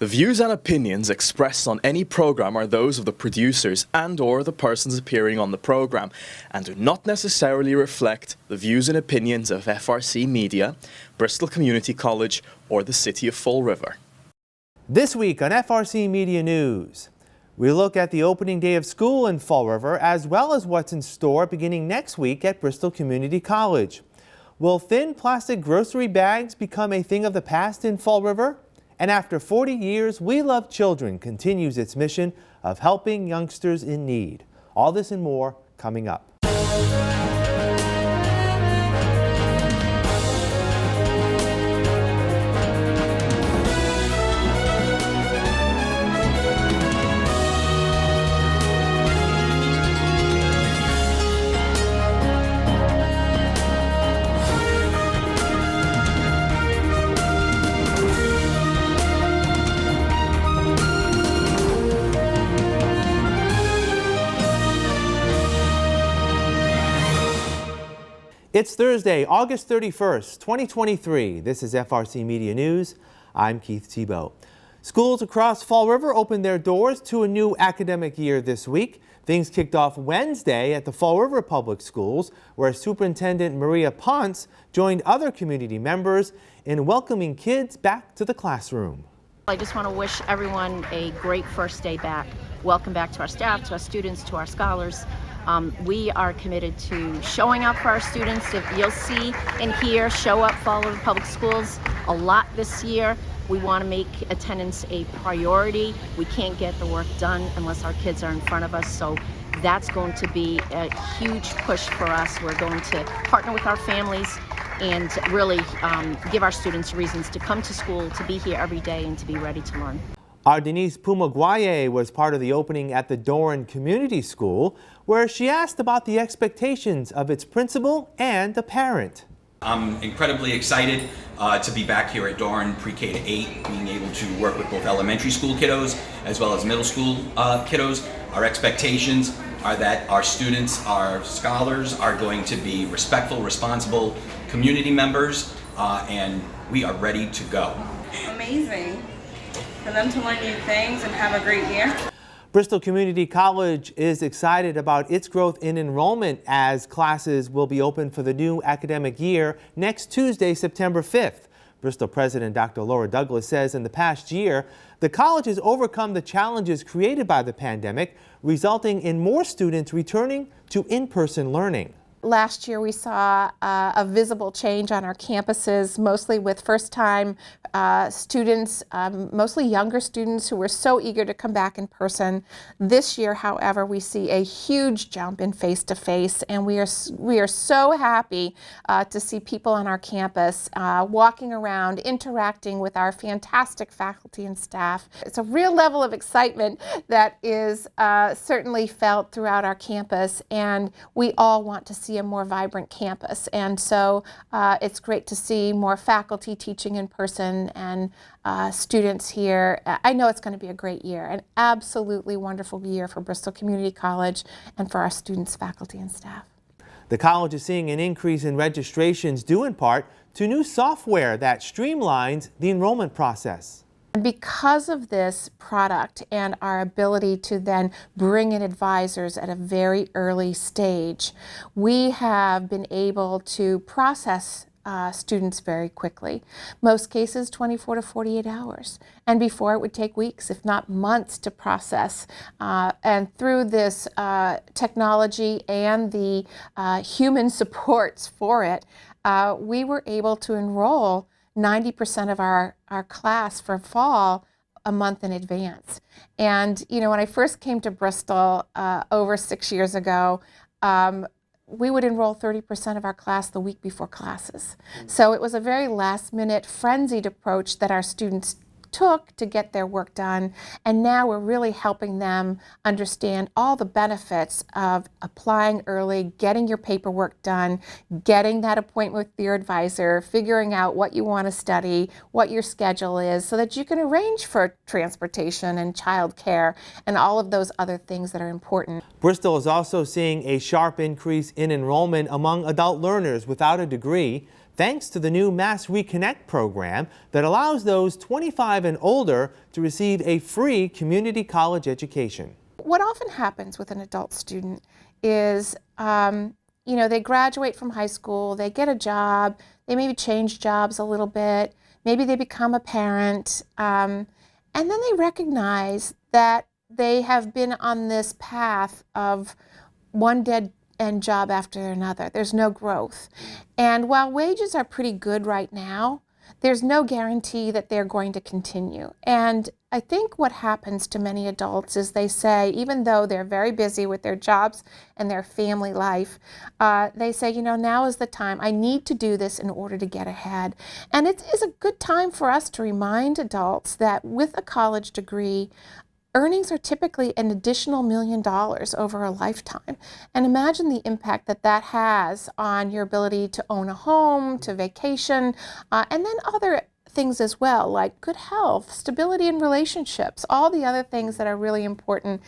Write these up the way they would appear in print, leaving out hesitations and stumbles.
The views and opinions expressed on any program are those of the producers and/or the persons appearing on the program and do not necessarily reflect the views and opinions of FRCMedia, Bristol Community College, or the City of Fall River. This week on FRCMedia News, we look at the opening day of school in Fall River as well as what's in store beginning next week at Bristol Community College. Will thin plastic grocery bags become a thing of the past in Fall River? And after 40 years, We Love Children continues its mission of helping youngsters in need. All this and more coming up. It's Thursday, August 31st, 2023. This is FRCMedia News. I'm Keith Tebow. Schools across Fall River opened their doors to a new academic year this week. Things kicked off Wednesday at the Fall River Public Schools, where Superintendent Maria Ponce joined other community members in welcoming kids back to the classroom. I just want to wish everyone a great first day back. Welcome back to our staff, to our students, to our scholars. We are committed to showing up for our students. If you'll see and hear, show up, Fall River Public Schools a lot this year. We want to make attendance a priority. We can't get the work done unless our kids are in front of us. So that's going to be a huge push for us. We're going to partner with our families and really give our students reasons to come to school, to be here every day, and to be ready to learn. Our Denise Pumaguaye was part of the opening at the Doran Community School, where she asked about the expectations of its principal and the parent. I'm incredibly excited to be back here at Doran Pre-K to 8, being able to work with both elementary school kiddos as well as middle school kiddos. Our expectations are that our students, our scholars, are going to be respectful, responsible community members, and we are ready to go. Amazing. For them to learn new things and have a great year. Bristol Community College is excited about its growth in enrollment as classes will be open for the new academic year next Tuesday, September 5th. Bristol President Dr. Laura Douglas says in the past year, the college has overcome the challenges created by the pandemic, resulting in more students returning to in-person learning. Last year we saw a visible change on our campuses, mostly with first-time students, mostly younger students who were so eager to come back in person. This year, however, we see a huge jump in face-to-face, and we are so happy to see people on our campus walking around, interacting with our fantastic faculty and staff. It's a real level of excitement that is certainly felt throughout our campus, and we all want to see a more vibrant campus, and so it's great to see more faculty teaching in person and students here. I know it's going to be a great year, an absolutely wonderful year for Bristol Community College and for our students, faculty, and staff. The college is seeing an increase in registrations due in part to new software that streamlines the enrollment process. Because of this product and our ability to then bring in advisors at a very early stage, we have been able to process students very quickly. Most cases 24 to 48 hours. And before it would take weeks, if not months, to process. And through this technology and the human supports for it, we were able to enroll 90% of our class for fall a month in advance. And, you know, when I first came to Bristol over 6 years ago, we would enroll 30% of our class the week before classes. So it was a very last-minute, frenzied approach that our students took to get their work done, and now we're really helping them understand all the benefits of applying early, getting your paperwork done, getting that appointment with your advisor, figuring out what you want to study, what your schedule is, so that you can arrange for transportation and childcare and all of those other things that are important. Bristol is also seeing a sharp increase in enrollment among adult learners without a degree. thanks to the new Mass Reconnect program that allows those 25 and older to receive a free community college education. What often happens with an adult student is, they graduate from high school, they get a job, they maybe change jobs a little bit, maybe they become a parent, and then they recognize that they have been on this path of one dead-end job after another. There's no growth. And while wages are pretty good right now, there's no guarantee that they're going to continue. And I think what happens to many adults is they say, even though they're very busy with their jobs and their family life, they say, now is the time. I need to do this in order to get ahead. And it is a good time for us to remind adults that with a college degree, earnings are typically an additional $1 million over a lifetime. And imagine the impact that that has on your ability to own a home, to vacation, and then other things as well, like good health, stability in relationships, all the other things that are really important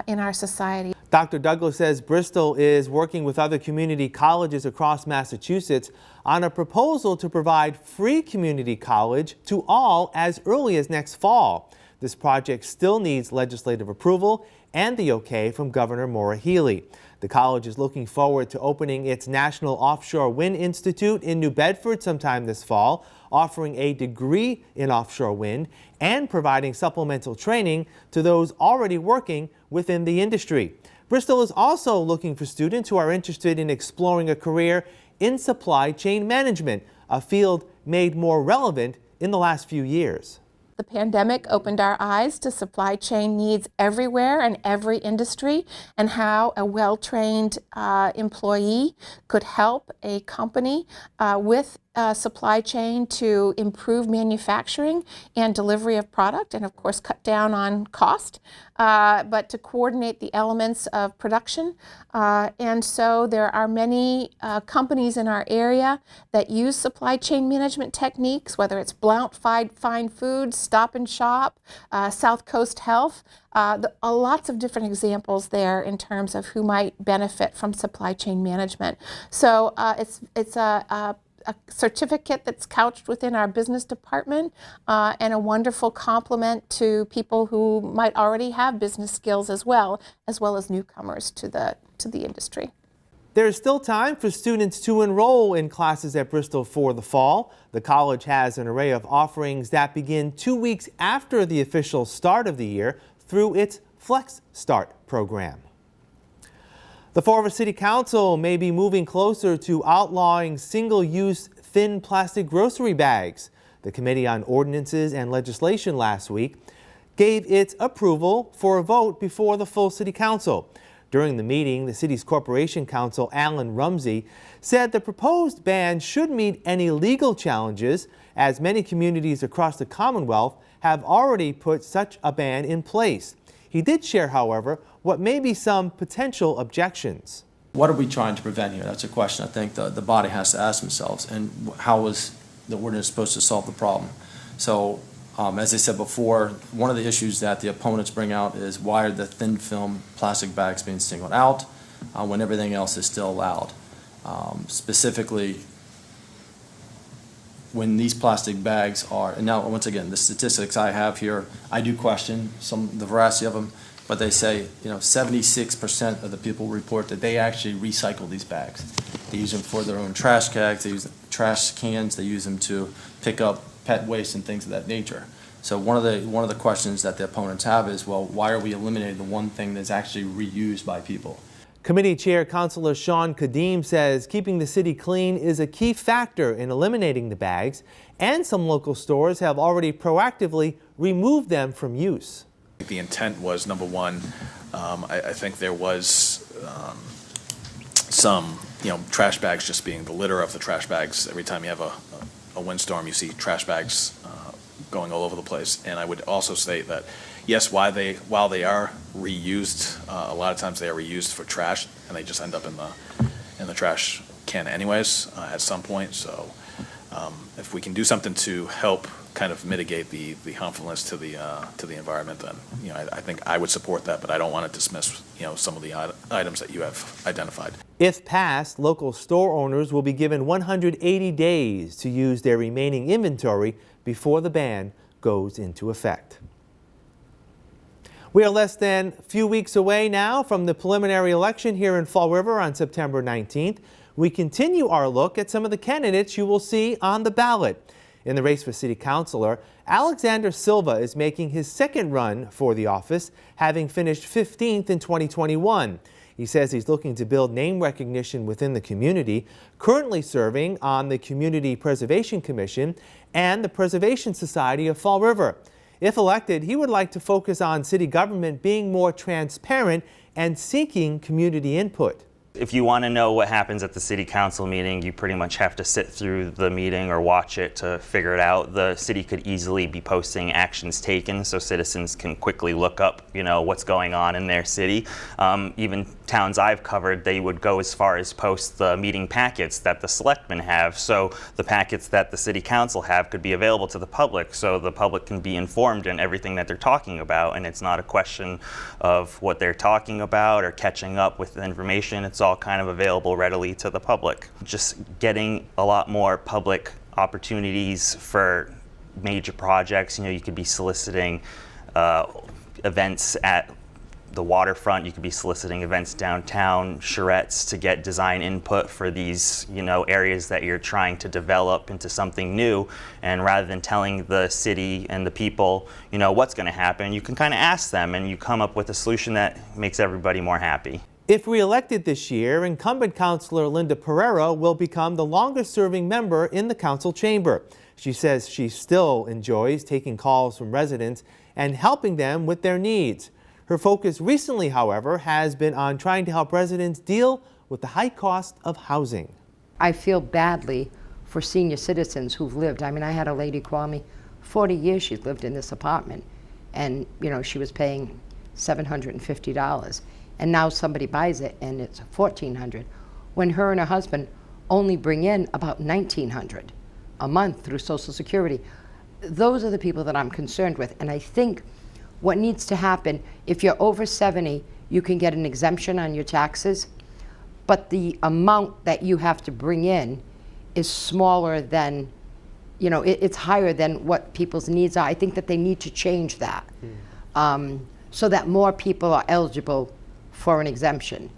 in our society. Dr. Douglas says Bristol is working with other community colleges across Massachusetts on a proposal to provide free community college to all as early as next fall. This project still needs legislative approval and the okay from Governor Maura Healey. The college is looking forward to opening its National Offshore Wind Institute in New Bedford sometime this fall, offering a degree in offshore wind and providing supplemental training to those already working within the industry. Bristol is also looking for students who are interested in exploring a career in supply chain management, a field made more relevant in the last few years. The pandemic opened our eyes to supply chain needs everywhere and every industry, and how a well-trained employee could help a company with supply chain to improve manufacturing and delivery of product, and of course cut down on cost, but to coordinate the elements of production. And so there are many companies in our area that use supply chain management techniques, whether it's Blount Fine Foods, Stop and Shop, South Coast Health, lots of different examples there in terms of who might benefit from supply chain management. So it's a certificate that's couched within our business department, and a wonderful complement to people who might already have business skills as well as newcomers to the industry. There is still time for students to enroll in classes at Bristol for the fall. The college has an array of offerings that begin 2 weeks after the official start of the year through its Flex Start program. The Fall River City Council may be moving closer to outlawing single-use thin plastic grocery bags. The Committee on Ordinances and Legislation last week gave its approval for a vote before the full City Council. During the meeting, the city's Corporation Counsel, Alan Rumsey, said the proposed ban should meet any legal challenges, as many communities across the Commonwealth have already put such a ban in place. He did share, however, what may be some potential objections. What are we trying to prevent here? That's a question I think the body has to ask themselves. And how is the ordinance supposed to solve the problem? So, as I said before, one of the issues that the opponents bring out is why are the thin film plastic bags being singled out when everything else is still allowed? Specifically, when these plastic bags are, and now once again, the statistics I have here, I do question the veracity of them, but they say 76% of the people report that they actually recycle these bags. They use them for their own trash cans, they use trash cans, they use them to pick up pet waste and things of that nature. So one of the questions that the opponents have is, well, why are we eliminating the one thing that's actually reused by people? Committee Chair Councilor Sean Kadim says keeping the city clean is a key factor in eliminating the bags, and some local stores have already proactively removed them from use. The intent was, number one, I think there was some, trash bags just being the litter of the trash bags. Every time you have a windstorm, you see trash bags going all over the place. And I would also say that, yes, while they are reused, a lot of times they are reused for trash, and they just end up in the trash can anyways at some point. So if we can do something to help kind of mitigate the harmfulness to the environment, then I think I would support that. But I don't want to dismiss some of the items that you have identified. If passed, local store owners will be given 180 days to use their remaining inventory before the ban goes into effect. We are less than a few weeks away now from the preliminary election here in Fall River on September 19th. We continue our look at some of the candidates you will see on the ballot. In the race for city councilor, Alexander Silva is making his second run for the office, having finished 15th in 2021. He says he's looking to build name recognition within the community, currently serving on the Community Preservation Commission and the Preservation Society of Fall River. If elected, he would like to focus on city government being more transparent and seeking community input. If you want to know what happens at the city council meeting, you pretty much have to sit through the meeting or watch it to figure it out. The city could easily be posting actions taken so citizens can quickly look up, what's going on in their city. Even towns I've covered, they would go as far as post the meeting packets that the selectmen have. So the packets that the city council have could be available to the public, so the public can be informed in everything that they're talking about. And it's not a question of what they're talking about or catching up with the information. It's all kind of available readily to the public. Just getting a lot more public opportunities for major projects. You could be soliciting events at the waterfront, you could be soliciting events downtown, charrettes to get design input for these, areas that you're trying to develop into something new. And rather than telling the city and the people, what's going to happen, you can kind of ask them and you come up with a solution that makes everybody more happy. If re-elected this year, incumbent councilor Linda Pereira will become the longest-serving member in the council chamber. She says she still enjoys taking calls from residents and helping them with their needs. Her focus recently, however, has been on trying to help residents deal with the high cost of housing. I feel badly for senior citizens who've lived. I had a lady call me, 40 years she's lived in this apartment, and she was paying $750. And now somebody buys it and it's $1,400, when her and her husband only bring in about $1,900 a month through Social Security. Those are the people that I'm concerned with. And I think what needs to happen, if you're over 70, you can get an exemption on your taxes, but the amount that you have to bring in is smaller than, it's higher than what people's needs are. I think that they need to change that so that more people are eligible for an exemption.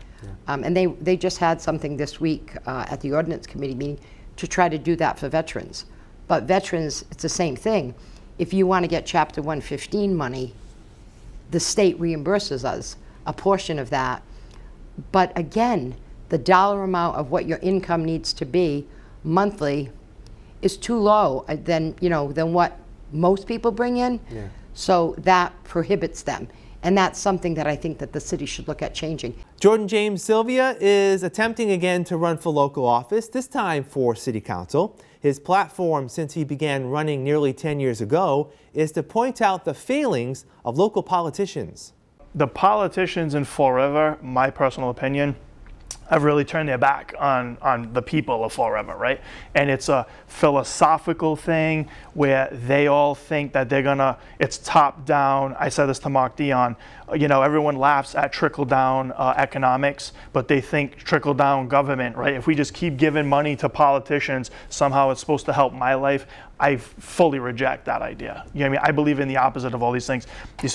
And they just had something this week at the Ordinance Committee meeting to try to do that for veterans. But veterans, it's the same thing. If you want to get Chapter 115 money, the state reimburses us a portion of that. But again, the dollar amount of what your income needs to be monthly is too low than what most people bring in. Yeah. So that prohibits them. And that's something that I think that the city should look at changing. Jordan James Sylvia is attempting again to run for local office, this time for city council. His platform, since he began running nearly 10 years ago, is to point out the failings of local politicians. The politicians in Fall River, my personal opinion, have really turned their back on the people of Fall River, right? And it's a philosophical thing where they all think that it's top down. I said this to Mark Dion, everyone laughs at trickle down economics, but they think trickle down government, right? If we just keep giving money to politicians, somehow it's supposed to help my life. I fully reject that idea. I believe in the opposite of all these things.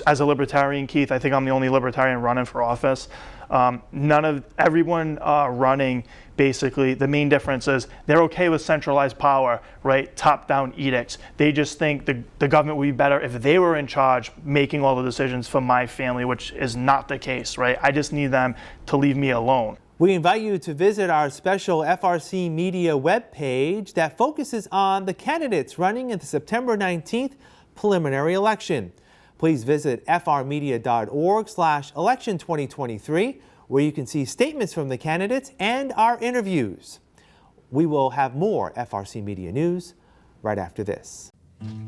As a libertarian, Keith, I think I'm the only libertarian running for office. Everyone running, basically, the main difference is they're okay with centralized power, right? Top-down edicts. They just think the government would be better if they were in charge making all the decisions for my family, which is not the case, right? I just need them to leave me alone. We invite you to visit our special FRC Media webpage that focuses on the candidates running in the September 19th preliminary election. Please visit frmedia.org/election2023, where you can see statements from the candidates and our interviews. We will have more FRC Media news right after this.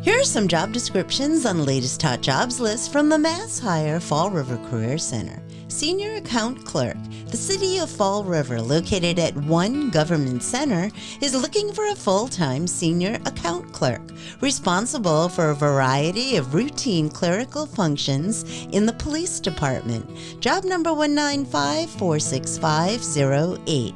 Here are some job descriptions on the latest hot jobs list from the Mass Hire Fall River Career Center. Senior Account Clerk. The City of Fall River, located at 1 Government Center, is looking for a full-time senior account clerk, responsible for a variety of routine clerical functions in the police department. Job number 195-46508.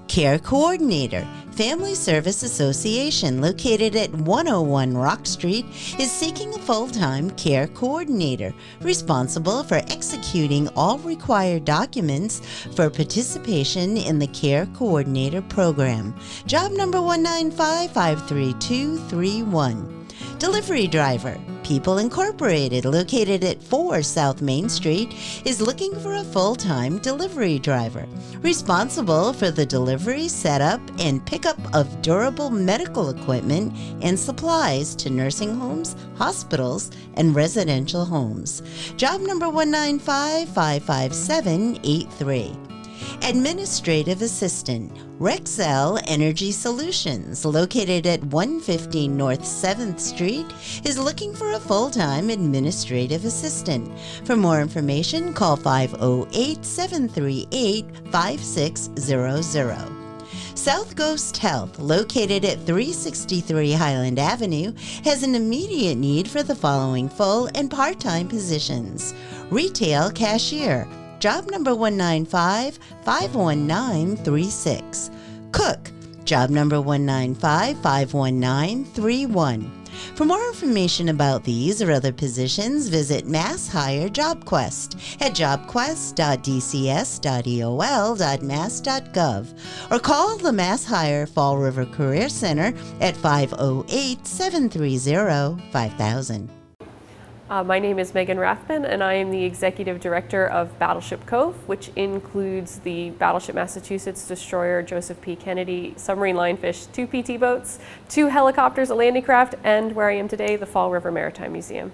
Care Coordinator. Family Service Association, located at 101 Rock Street, is seeking a full-time care coordinator responsible for executing all required documents for participation in the Care Coordinator program. Job number 195-53231. Delivery Driver. People Incorporated, located at 4 South Main Street, is looking for a full-time delivery driver, responsible for the delivery, setup, and pickup of durable medical equipment and supplies to nursing homes, hospitals, and residential homes. Job number 195-55783. Administrative Assistant. Rexel Energy Solutions, located at 115 North 7th Street, is looking for a full-time administrative assistant. For more information, call 508-738-5600. South Coast Health, located at 363 Highland Avenue, has an immediate need for the following full and part-time positions. Retail Cashier. Job number 195-51936. Cook. Job number 195-51931. For more information about these or other positions, visit Mass Hire JobQuest at jobquest.dcs.eol.mass.gov or call the Mass Hire Fall River Career Center at 508-730-5000. My name is Megan Rathman, and I am the Executive Director of Battleship Cove, which includes the Battleship Massachusetts destroyer Joseph P. Kennedy, submarine lionfish, 2 PT boats, 2 helicopters, a landing craft, and where I am today, the Fall River Maritime Museum.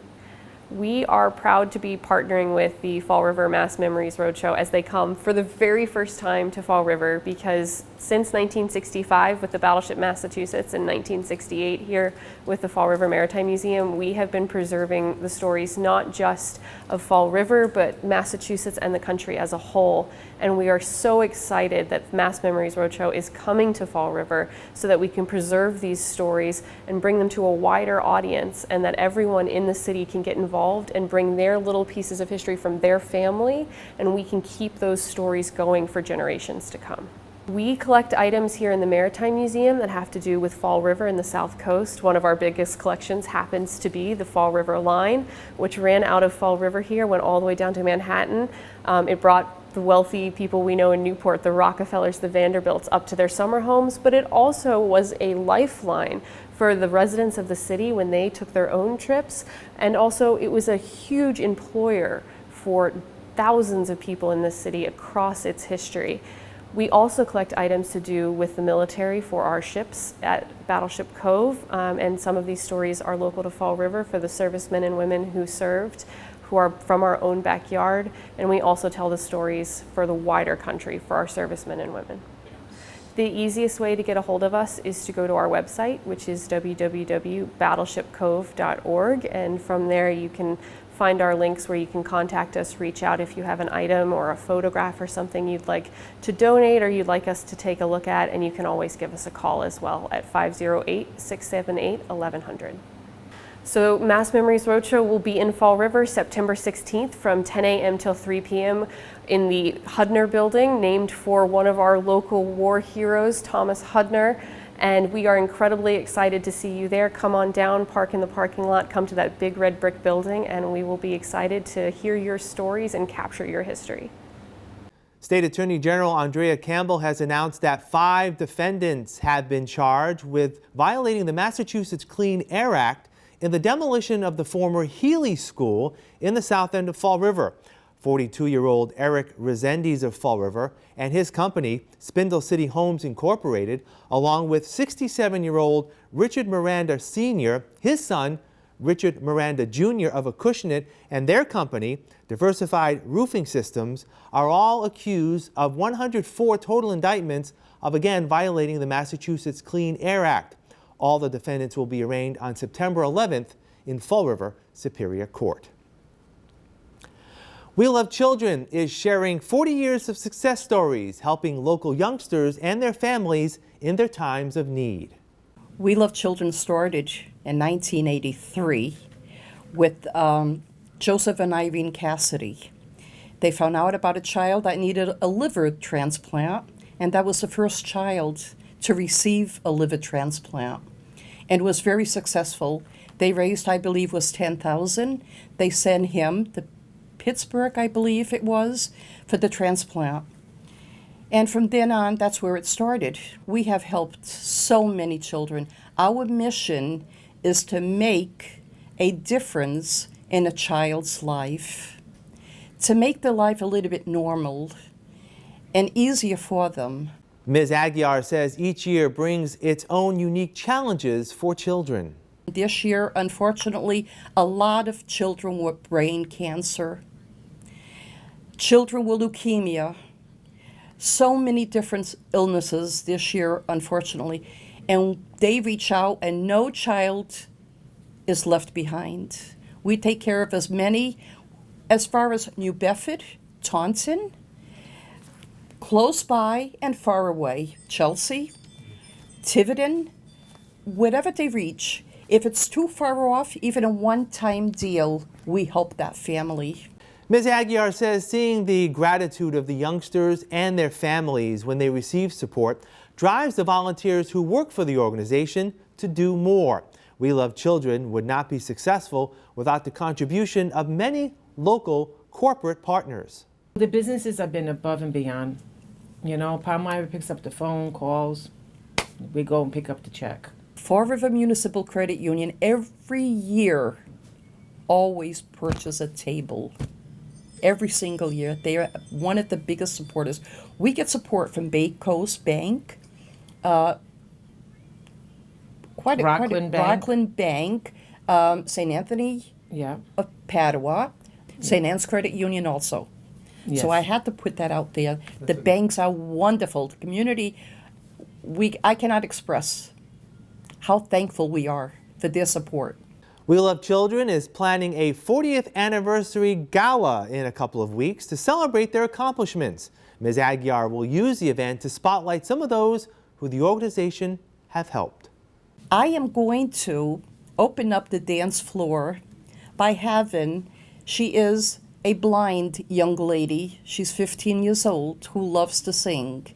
We are proud to be partnering with the Fall River Mass Memories Roadshow as they come for the very first time to Fall River, because since 1965 with the Battleship Massachusetts and 1968 here with the Fall River Maritime Museum, we have been preserving the stories not just of Fall River, but Massachusetts and the country as a whole. And we are so excited that Mass Memories Roadshow is coming to Fall River so that we can preserve these stories and bring them to a wider audience, and that everyone in the city can get involved and bring their little pieces of history from their family, and we can keep those stories going for generations to come. We collect items here in the Maritime Museum that have to do with Fall River and the South Coast. One of our biggest collections happens to be the Fall River line, which ran out of Fall River here, went all the way down to Manhattan. It brought the wealthy people we know in Newport, the Rockefellers, the Vanderbilts, up to their summer homes, but it also was a lifeline for the residents of the city when they took their own trips. And also it was a huge employer for thousands of people in this city across its history. We also collect items to do with the military for our ships at Battleship Cove, and some of these stories are local to Fall River for the servicemen and women who served, who are from our own backyard, and we also tell the stories for the wider country for our servicemen and women. The easiest way to get a hold of us is to go to our website, which is www.battleshipcove.org, and from there you can find our links where you can contact us, reach out if you have an item or a photograph or something you'd like to donate or you'd like us to take a look at, and you can always give us a call as well at 508-678-1100. So Mass Memories Roadshow will be in Fall River September 16th from 10 a.m. till 3 p.m. in the Hudner building, named for one of our local war heroes, Thomas Hudner. And we are incredibly excited to see you there. Come on down, park in the parking lot, come to that big red brick building, and we will be excited to hear your stories and capture your history. State Attorney General Andrea Campbell has announced that 5 defendants have been charged with violating the Massachusetts Clean Air Act in the demolition of the former Healy School in the south end of Fall River. 42-year-old Eric Resendiz of Fall River and his company, Spindle City Homes Incorporated, along with 67-year-old Richard Miranda Sr., his son, Richard Miranda Jr. of Acushnet, and their company, Diversified Roofing Systems, are all accused of 104 total indictments of, again, violating the Massachusetts Clean Air Act. All the defendants will be arraigned on September 11th in Fall River Superior Court. We Love Children is sharing 40 years of success stories, helping local youngsters and their families in their times of need. We Love Children started in 1983 with Joseph and Irene Cassidy. They found out about a child that needed a liver transplant, and that was the first child to receive a liver transplant, and was very successful. They raised, I believe, was $10,000. They sent him to Pittsburgh, I believe it was, for the transplant. And from then on, that's where it started. We have helped so many children. Our mission is to make a difference in a child's life, to make their life a little bit normal and easier for them. Ms. Aguiar says each year brings its own unique challenges for children. This year, unfortunately, a lot of children with brain cancer, children with leukemia, so many different illnesses this year, unfortunately, and they reach out and no child is left behind. We take care of as many as far as New Bedford, Taunton, close by and far away, Chelsea, Tiverton, whatever they reach. If it's too far off, even a one-time deal, we help that family. Ms. Aguiar says seeing the gratitude of the youngsters and their families when they receive support drives the volunteers who work for the organization to do more. We Love Children would not be successful without the contribution of many local corporate partners. The businesses have been above and beyond. You know, Palmyra picks up the phone calls, we go and pick up the check. Fall River Municipal Credit Union every year always purchase a table. Every single year. They are one of the biggest supporters. We get support from Bay Coast Bank, Rockland Bank, St. Anthony of Padua, St. Anne's Credit Union also. Yes. So I had to put that out there. The banks are wonderful. The community, I cannot express how thankful we are for their support. We Love Children is planning a 40th anniversary gala in a couple of weeks to celebrate their accomplishments. Ms. Aguiar will use the event to spotlight some of those who the organization have helped. I am going to open up the dance floor by having, she is a blind young lady, she's 15 years old, who loves to sing.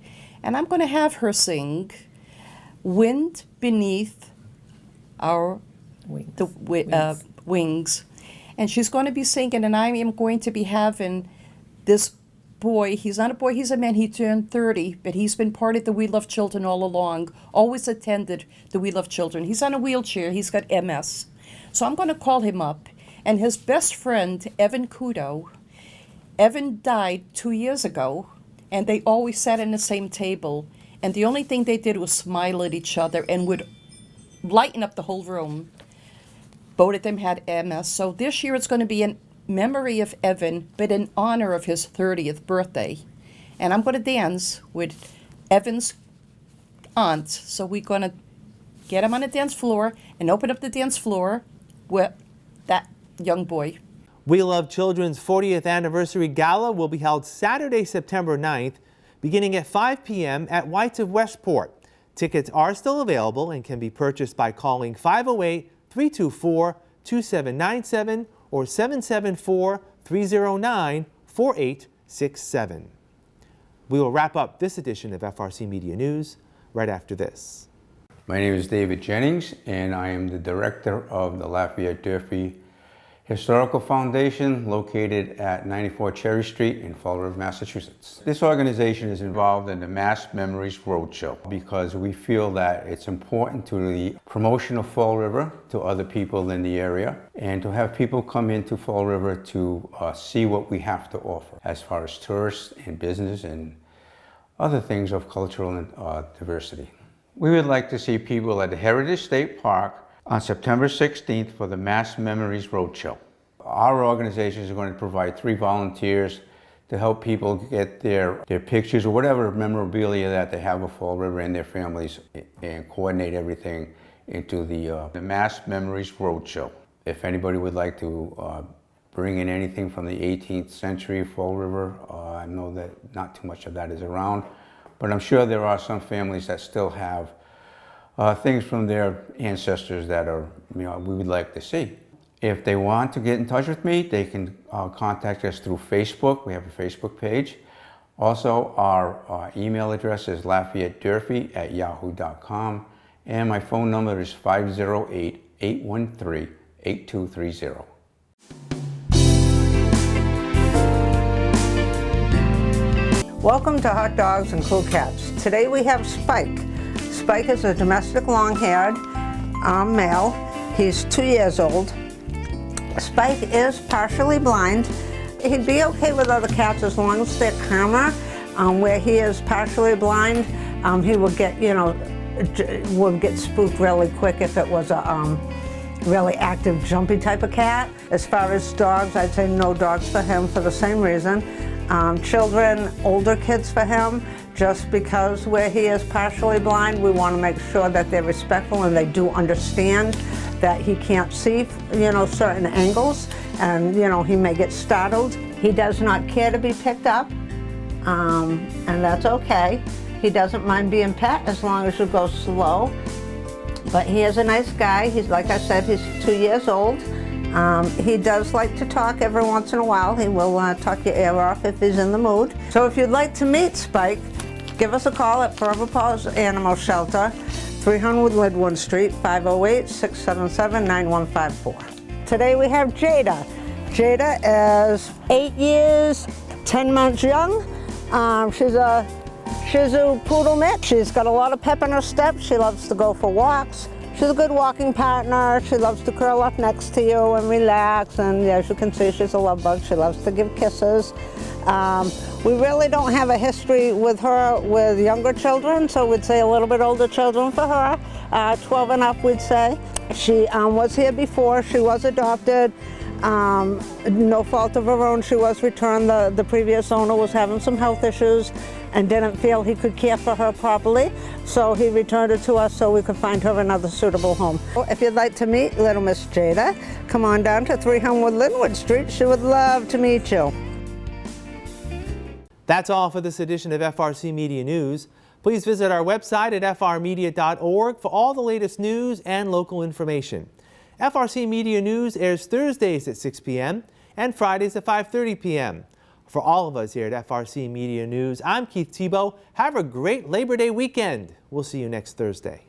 And I'm going to have her sing Wind Beneath Our Wings. And she's going to be singing, and I am going to be having this boy, he's not a boy, he's a man, he turned 30, but he's been part of the We Love Children all along, always attended the We Love Children. He's on a wheelchair, he's got MS. So I'm going to call him up, and his best friend, Evan Kudo, Evan died 2 years ago, and they always sat in the same table, and the only thing they did was smile at each other and would lighten up the whole room. Both of them had MS, so this year it's going to be in memory of Evan, but in honor of his 30th birthday. And I'm going to dance with Evan's aunt, so we're going to get him on the dance floor and open up the dance floor with that young boy. We Love Children's 40th anniversary gala will be held Saturday, September 9th, beginning at 5 p.m. at White's of Westport. Tickets are still available and can be purchased by calling 508-324-2797 or 774-309-4867. We will wrap up this edition of FRC Media News right after this. My name is David Jennings, and I am the director of the Lafayette Durfee Historical Foundation, located at 94 Cherry Street in Fall River, Massachusetts. This organization is involved in the Mass Memories Roadshow because we feel that it's important to the promotion of Fall River to other people in the area and to have people come into Fall River to see what we have to offer as far as tourists and business and other things of cultural diversity. We would like to see people at the Heritage State Park on September 16th for the Mass Memories Roadshow. Our organization is going to provide 3 volunteers to help people get their pictures or whatever memorabilia that they have of Fall River and their families and coordinate everything into the Mass Memories Roadshow. If anybody would like to bring in anything from the 18th century Fall River. I know that not too much of that is around, but I'm sure there are some families that still have things from their ancestors that are, we would like to see. If they want to get in touch with me, they can contact us through Facebook. We have a Facebook page. Also, our email address is LafayetteDurfee@yahoo.com, and my phone number is 508-813-8230. Welcome to Hot Dogs and Cool Cats. Today we have Spike. Spike is a domestic long-haired male. He's 2 years old. Spike is partially blind. He'd be okay with other cats as long as they're calmer. Where he is partially blind, he will get, would get spooked really quick if it was a really active, jumpy type of cat. As far as dogs, I'd say no dogs for him for the same reason. Children, older kids for him, just because where he is partially blind, we want to make sure that they're respectful and they do understand that he can't see, certain angles, and, he may get startled. He does not care to be picked up, and that's okay. He doesn't mind being pet as long as you go slow. But he is a nice guy. He's, like I said, he's 2 years old. He does like to talk every once in a while. He will talk your ear off if he's in the mood. So if you'd like to meet Spike, give us a call at Forever Paws Animal Shelter, 300 Lidwood Street, 508-677-9154. Today we have Jada. Jada is 8 years, 10 months young. She's a Shih Tzu poodle mix. She's got a lot of pep in her step. She loves to go for walks. She's a good walking partner. She loves to curl up next to you and relax. And as you can see, she's a love bug. She loves to give kisses. We really don't have a history with her with younger children, so we'd say a little bit older children for her. 12 and up, we'd say. She was here before. She was adopted. No fault of her own. She was returned. The previous owner was having some health issues and didn't feel he could care for her properly, so he returned her to us so we could find her another suitable home. If you'd like to meet little Miss Jada, come on down to 300 Linwood Street. She would love to meet you. That's all for this edition of FRC Media News. Please visit our website at frmedia.org for all the latest news and local information. FRC Media News airs Thursdays at 6 p.m. and Fridays at 5:30 p.m. For all of us here at FRC Media News, I'm Keith Tebow. Have a great Labor Day weekend. We'll see you next Thursday.